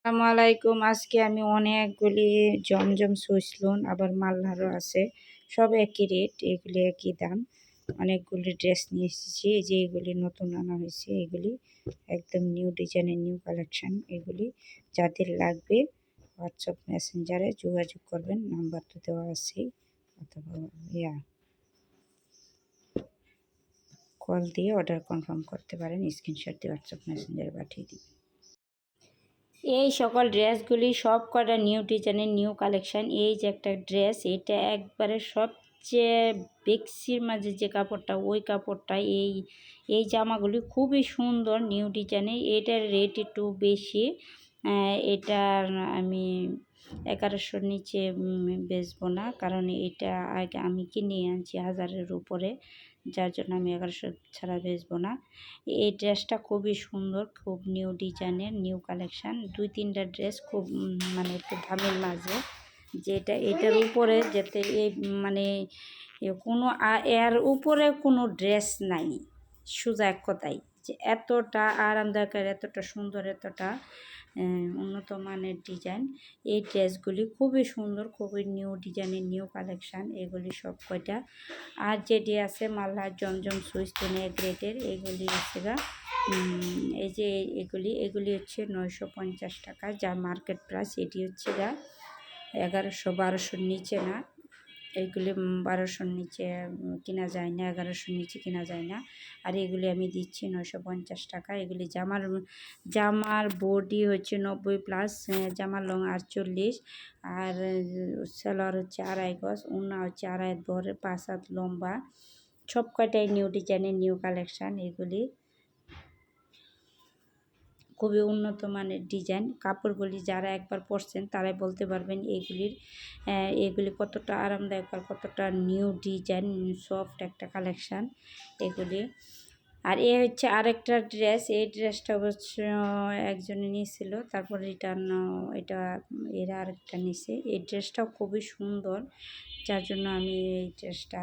আসসালামু আলাইকুম। আজকে আমি অনেকগুলি জমজম সুইচ লোন আবার মাল্লারও আছে, সব একই রেট, এগুলি একই দাম। অনেকগুলি ড্রেস নিয়ে এসেছি, এই যে এগুলি নতুন আনা হয়েছে, এগুলি একদম নিউ ডিজাইনের নিউ কালেকশান। এগুলি যাদের লাগবে হোয়াটসঅ্যাপ মেসেঞ্জারে যোগাযোগ করবেন, নাম্বার তো দেওয়া আছেই, অথবা কল দিয়ে অর্ডার কনফার্ম করতে পারেন, স্ক্রিনশট দিয়ে হোয়াটসঅ্যাপ মেসেঞ্জারে পাঠিয়ে দিন। এই সকল ড্রেসগুলি সব কটা নিউ ডিজাইনের নিউ কালেকশান। এই যে একটা ড্রেস, এটা একবারে সবচেয়ে বেক্সির মাঝে যে কাপড়টা, ওই কাপড়টা। এই জামাগুলি খুবই সুন্দর নিউ ডিজাইনের। এটার রেট একটু বেশি, এটার আমি 1100-র নিচে বেচবো না, কারণ এটা আগে আমি কিনে আনছি 1000-এর উপরে, যার জন্য আমি 1100 ছাড়া বেচবো না। এই ড্রেসটা খুবই সুন্দর, খুব নিউ ডিজাইনের নিউ কালেকশান। 2-3টা ড্রেস খুব মানে একটু দামের মাঝে, যেটা এটার উপরে যাতে এই মানে কোনো এর উপরে কোনো ড্রেস নাই, সোজা এক কথাই, যে এতটা আরামদায়ক, এতটা সুন্দর, এতটা উন্নত মানের ডিজাইন। এই ড্রেসগুলি খুবই সুন্দর, খুবই নিউ ডিজাইনের নিউ কালেকশান এগুলি সব কয়টা। আর যেটি আছে মাল্লার জমজম সুইচ গ্রেডের, এগুলি হচ্ছে গা এই যে এগুলি হচ্ছে 950 টাকা, যা মার্কেট প্রাইস। এটি হচ্ছে গা 1100-1200-র নিচে না, এইগুলি 1200-র নিচে কেনা যায় না, 1100-র নিচে কেনা যায় না। আর এগুলি আমি দিচ্ছি 950 টাকা। এগুলি জামার বডি হচ্ছে 90+, জামার লং 48, আর সেলোয়ার হচ্ছে 2.5 গজ, ওড়না হচ্ছে 2.5 বহরের, 5 হাত লম্বা। সব কয়টাই নিউ ডিজাইনের নিউ কালেকশান। এগুলি খুবই উন্নত মানের ডিজাইন। কাপড়গুলি যারা একবার পরছেন তারাই বলতে পারবেন এগুলি কতটা আরামদায়ক আর কতটা নিউ ডিজাইন, সফট একটা কালেকশান এগুলি। আর এ হচ্ছে আরেকটা ড্রেস, এই ড্রেসটা অবশ্য একজনে নিয়েছিল, তারপর রিটার্ন এটা এরা আরেকটা নিছে। এই ড্রেসটাও খুবই সুন্দর, যার জন্য আমি এই ড্রেসটা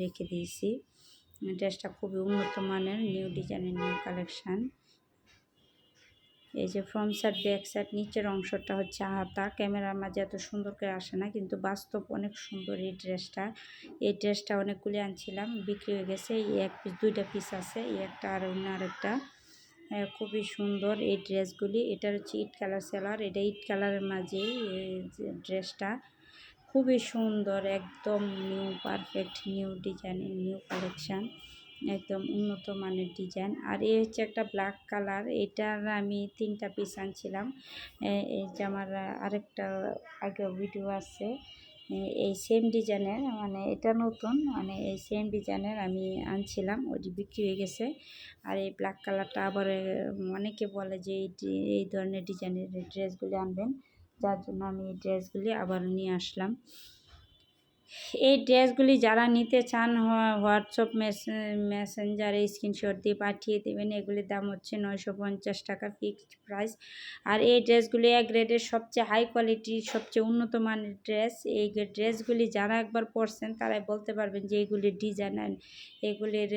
রেখে দিয়েছি। ড্রেসটা খুবই উন্নত মানের নিউ ডিজাইনের নিউ কালেকশান। এই যে ফ্রন্ট সাইড, ব্যাক সাইড, নিচের অংশটা হচ্ছে হাতা। ক্যামেরার মাঝে এত সুন্দর করে আসে না, কিন্তু বাস্তব অনেক সুন্দর এই ড্রেসটা। এই ড্রেসটা অনেকগুলি আনছিলাম, বিক্রি হয়ে গেছে। এই এক পিস, 2টা পিস আছে, এই একটা আর অন্য আরেকটা। খুবই সুন্দর এই ড্রেসগুলি। এটার হচ্ছে ইট কালার সেলার, এটা ইট কালারের মাঝেই ড্রেসটা খুবই সুন্দর, একদম নিউ পারফেক্ট নিউ ডিজাইনের নিউ কালেকশান, একদম উন্নত মানের ডিজাইন। আর এই হচ্ছে একটা ব্ল্যাক কালার, এটার আমি 3টা পিস আনছিলাম। এই যে আমার আরেকটা আগেও ভিডিও আছে, এই সেম ডিজাইনের, মানে এটা নতুন, মানে এই সেম ডিজাইনের আমি আনছিলাম, ওইটি বিক্রি হয়ে গেছে। আর এই ব্ল্যাক কালারটা আবার অনেকে বলে যে এই ধরনের ডিজাইনের ড্রেসগুলি আনবেন, যার জন্য আমি এই ড্রেসগুলি আবার নিয়ে আসলাম। এই ড্রেসগুলি যারা নিতে চান হোয়াটসঅ্যাপ মেসেঞ্জারে স্ক্রিনশট দিয়ে পাঠিয়ে দেবেন। এগুলির দাম হচ্ছে 950 টাকা, ফিক্সড প্রাইস। আর এই ড্রেসগুলি এক গ্রেডের সবচেয়ে হাই কোয়ালিটির, সবচেয়ে উন্নত মানের ড্রেস। এই ড্রেসগুলি যারা একবার পরছেন তারাই বলতে পারবেন যে এইগুলির ডিজাইন আর এগুলির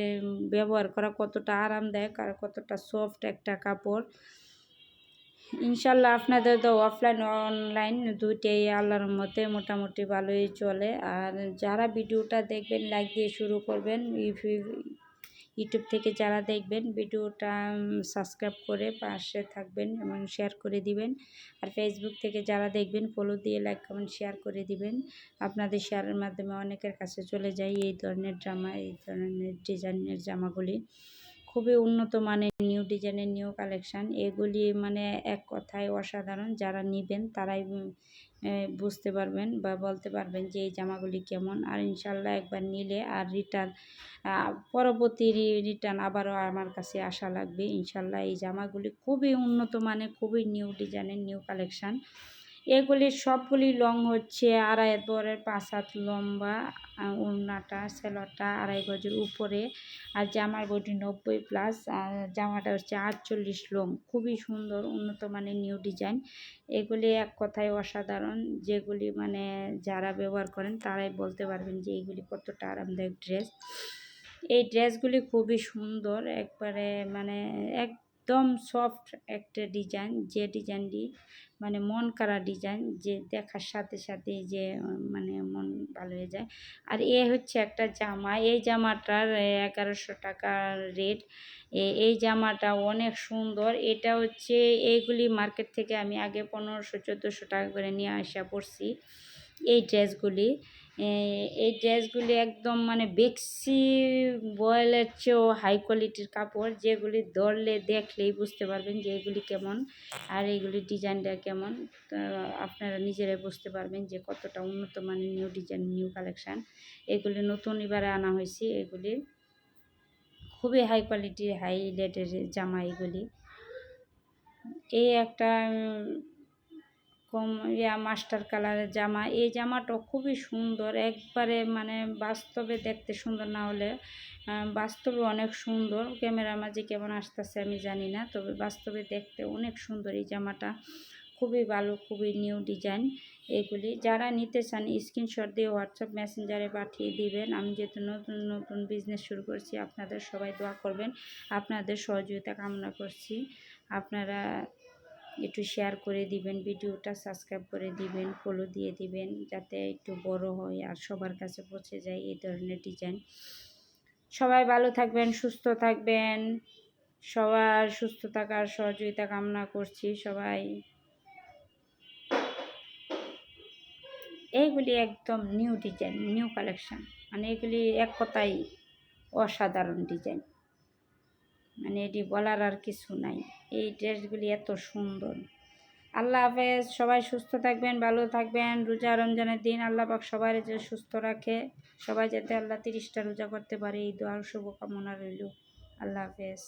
ব্যবহার করা কতটা আরামদায়ক আর কতটা সফট একটা কাপড়। ইনশাল্লাহ আপনাদের তো অফলাইন অনলাইন দুইটাই আল্লাহর রহমতে মোটামুটি ভালোই চলে। আর যারা ভিডিওটা দেখবেন লাইক দিয়ে শুরু করবেন, ইউটিউব থেকে যারা দেখবেন ভিডিওটা সাবস্ক্রাইব করে পাশে থাকবেন এবং শেয়ার করে দিবেন। আর ফেসবুক থেকে যারা দেখবেন ফলো দিয়ে লাইক কমেন্ট শেয়ার করে দিবেন। আপনাদের শেয়ারের মাধ্যমে অনেকের কাছে চলে যায় এই ধরনের জামা, এই ধরনের ডিজাইনের জামাগুলি। খুবই উন্নত মানের নিউ ডিজাইনের নিউ কালেকশান এগুলি, মানে এক কথায় অসাধারণ। যারা নেবেন তারাই বুঝতে পারবেন বা বলতে পারবেন যে এই জামাগুলি কেমন। আর ইনশাল্লাহ একবার নিলে আর পরবর্তী রিটার্ন আবারও আমার কাছে আসা লাগবে ইনশাল্লাহ। এই জামাগুলি খুবই উন্নত মানের, খুবই নিউ ডিজাইনের নিউ কালেকশান। এগুলির সবগুলি লং হচ্ছে 2.5 বহরের, 5 হাত লম্বা, ওড়নাটা সেলোয়ারটা 2.5 গজের উপরে, আর জামার বডি 90+, আর জামাটা হচ্ছে 48 লং। খুবই সুন্দর উন্নত মানের নিউ ডিজাইন। এগুলি এক কথায় অসাধারণ, যেগুলি মানে যারা ব্যবহার করেন তারাই বলতে পারবেন যে এইগুলি কতটা আরামদায়ক ড্রেস। এই ড্রেসগুলি খুবই সুন্দর, একবারে মানে একদম সফট একটা ডিজাইন, যে ডিজাইনটি মানে মন কাড়া ডিজাইন, যে দেখার সাথে সাথে যে মানে মন ভালো হয়ে যায়। আর এ হচ্ছে একটা জামা, এই জামাটার 1100 টাকার রেট। এই জামাটা অনেক সুন্দর। এটা হচ্ছে এইগুলি মার্কেট থেকে আমি আগে 1500-1400 টাকা করে নিয়ে আসা পড়ছি এই ড্রেসগুলি। এই ড্রেসগুলি একদম মানে বেক্সি বয়েলের চেয়েও হাই কোয়ালিটির কাপড়, যেগুলি ধরলে দেখলেই বুঝতে পারবেন যে এগুলি কেমন আর এইগুলির ডিজাইনটা কেমন। তা আপনারা নিজেরাই বুঝতে পারবেন যে কতটা উন্নত মানের নিউ ডিজাইন, নিউ কালেকশান। এগুলি নতুন এবারে আনা হয়েছে। এগুলি খুবই হাই কোয়ালিটির, হাই রেটের জামা এগুলি। এই একটা কম মাস্টার কালারের জামা, এই জামাটা খুবই সুন্দর একবারে, মানে বাস্তবে দেখতে সুন্দর না হলে বাস্তবে অনেক সুন্দর। ক্যামেরার মাঝে কেমন আসতেছে আমি জানি না, তবে বাস্তবে দেখতে অনেক সুন্দর এই জামাটা, খুবই ভালো, খুবই নিউ ডিজাইন। এগুলি যারা নিতে চান স্ক্রিনশট দিয়ে হোয়াটসঅ্যাপ মেসেঞ্জারে পাঠিয়ে দিবেন। আমি যেহেতু নতুন নতুন বিজনেস শুরু করছি, আপনাদের সবাই দোয়া করবেন, আপনাদের সহযোগিতা কামনা করছি। আপনারা একটু শেয়ার করে দিবেন ভিডিওটা, সাবস্ক্রাইব করে দিবেন, ফলো দিয়ে দিবেন, যাতে একটু বড় হয় আর সবার কাছে পৌঁছে যায় এই ধরনের ডিজাইন। সবাই ভালো থাকবেন, সুস্থ থাকবেন, সবার সুস্থ থাকার সহযোগিতা কামনা করছি সবাই। এইগুলি একদম নিউ ডিজাইন, নিউ কালেকশান, মানে এগুলি এক কথাই অসাধারণ ডিজাইন, মানে এটি বলার আর কিছু নাই। এই ড্রেসগুলি এত সুন্দর। আল্লাহ হাফেজ, সবাই সুস্থ থাকবেন, ভালো থাকবেন। রোজা রমজানের দিন আল্লাহ পাক সবাই যে সুস্থ রাখে, সবাই যাতে আল্লাহ 30টা রোজা করতে পারে, এই দোয়ার শুভকামনা রইল। আল্লাহ হাফেজ।